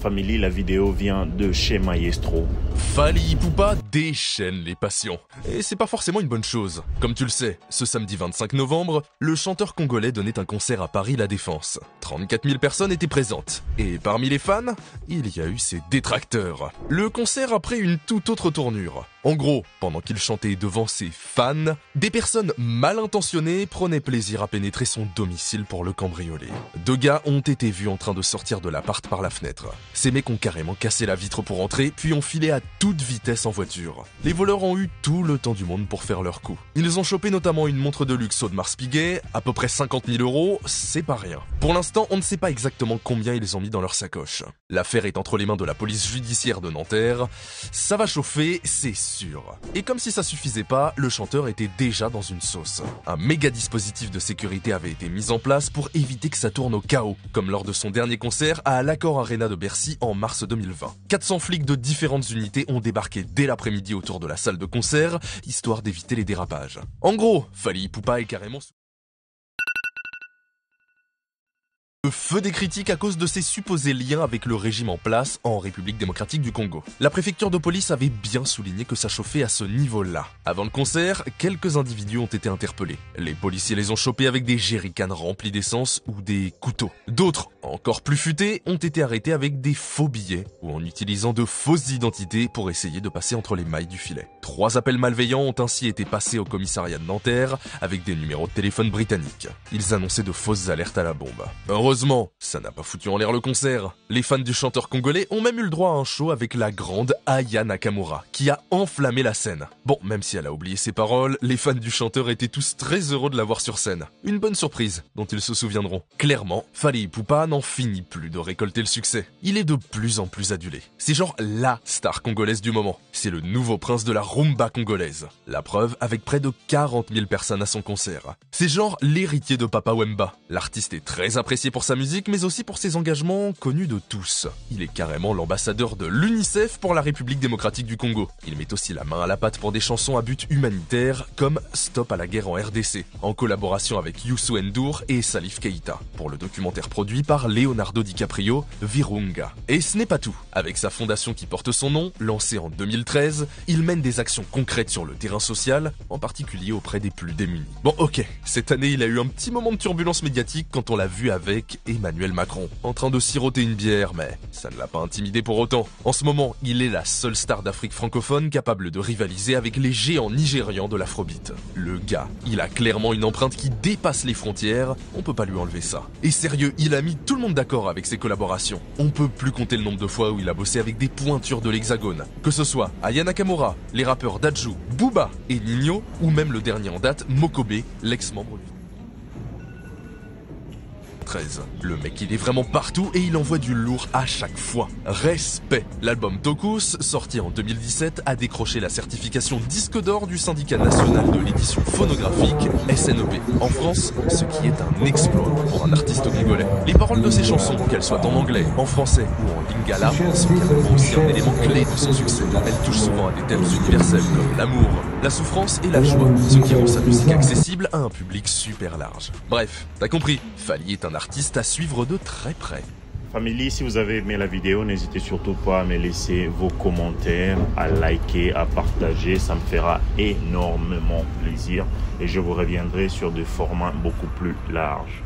Family, la vidéo vient de chez Maestro. Fally Ipupa déchaîne les passions. Et c'est pas forcément une bonne chose. Comme tu le sais, ce samedi 25 novembre, le chanteur congolais donnait un concert à Paris La Défense. 34 000 personnes étaient présentes. Et parmi les fans, il y a eu ses détracteurs. Le concert a pris une toute autre tournure. En gros, pendant qu'il chantait devant ses fans, des personnes mal intentionnées prenaient plaisir à pénétrer son domicile pour le cambrioler. 2 gars ont été vus en train de sortir de l'appart par la fenêtre. Ces mecs ont carrément cassé la vitre pour entrer, puis ont filé à toute vitesse en voiture. Les voleurs ont eu tout le temps du monde pour faire leur coup. Ils ont chopé notamment une montre de luxe Audemars Piguet, à peu près 50 000 €, c'est pas rien. Pour l'instant, on ne sait pas exactement combien ils ont mis dans leur sacoche. L'affaire est entre les mains de la police judiciaire de Nanterre. Ça va chauffer, c'est sûr. Et comme si ça suffisait pas, le chanteur était déjà dans une sauce. Un méga dispositif de sécurité avait été mis en place pour éviter que ça tourne au chaos, comme lors de son dernier concert à l'Accor Arena de Bercy en mars 2020. 400 flics de différentes unités ont débarqué dès l'après-midi autour de la salle de concert, histoire d'éviter les dérapages. En gros, Fally Ipupa est carrément le feu des critiques à cause de ses supposés liens avec le régime en place en République démocratique du Congo. La préfecture de police avait bien souligné que ça chauffait à ce niveau-là. Avant le concert, quelques individus ont été interpellés. Les policiers les ont chopés avec des jerrycans remplis d'essence ou des couteaux. D'autres, encore plus futés, ont été arrêtés avec des faux billets ou en utilisant de fausses identités pour essayer de passer entre les mailles du filet. 3 appels malveillants ont ainsi été passés au commissariat de Nanterre avec des numéros de téléphone britanniques. Ils annonçaient de fausses alertes à la bombe. Heureusement, ça n'a pas foutu en l'air le concert. Les fans du chanteur congolais ont même eu le droit à un show avec la grande Aya Nakamura, qui a enflammé la scène. Bon, même si elle a oublié ses paroles, les fans du chanteur étaient tous très heureux de la voir sur scène. Une bonne surprise, dont ils se souviendront. Clairement, Fally Ipupa n'en finit plus de récolter le succès. Il est de plus en plus adulé. C'est genre la star congolaise du moment. C'est le nouveau prince de la rumba congolaise. La preuve avec près de 40 000 personnes à son concert. C'est genre l'héritier de Papa Wemba. L'artiste est très apprécié pour sa musique, mais aussi pour ses engagements connus de tous. Il est carrément l'ambassadeur de l'UNICEF pour la République démocratique du Congo. Il met aussi la main à la pâte pour des chansons à but humanitaire, comme Stop à la guerre en RDC, en collaboration avec Youssou N'Dour et Salif Keïta, pour le documentaire produit par Leonardo DiCaprio, Virunga. Et ce n'est pas tout. Avec sa fondation qui porte son nom, lancée en 2013, il mène des actions concrètes sur le terrain social, en particulier auprès des plus démunis. Bon ok, cette année il a eu un petit moment de turbulence médiatique quand on l'a vu avec Emmanuel Macron, en train de siroter une bière, mais ça ne l'a pas intimidé pour autant. En ce moment, il est la seule star d'Afrique francophone capable de rivaliser avec les géants nigérians de l'afrobeat. Le gars, il a clairement une empreinte qui dépasse les frontières, on peut pas lui enlever ça. Et sérieux, il a mis tout le monde d'accord avec ses collaborations. On peut plus compter le nombre de fois où il a bossé avec des pointures de l'Hexagone. Que ce soit Aya Nakamura, les rappeurs Dadju, Booba et Nino, ou même le dernier en date, Mokobe, l'ex-membre du 13. Le mec il est vraiment partout et il envoie du lourd à chaque fois. Respect. L'album Tokus, sorti en 2017, a décroché la certification disque d'or du syndicat national de l'édition phonographique SNEP. En France, ce qui est un exploit pour un artiste congolais. Les paroles de ses chansons, qu'elles soient en anglais, en français ou en lingala, sont carrément aussi un élément clé de son succès. Elles touchent souvent à des thèmes universels comme l'amour, la souffrance et la joie, ce qui rend sa musique accessible à un public super large. Bref, t'as compris, Fally est un artiste à suivre de très près. Family, si vous avez aimé la vidéo, n'hésitez surtout pas à me laisser vos commentaires, à liker, à partager. Ça me fera énormément plaisir et je vous reviendrai sur des formats beaucoup plus larges.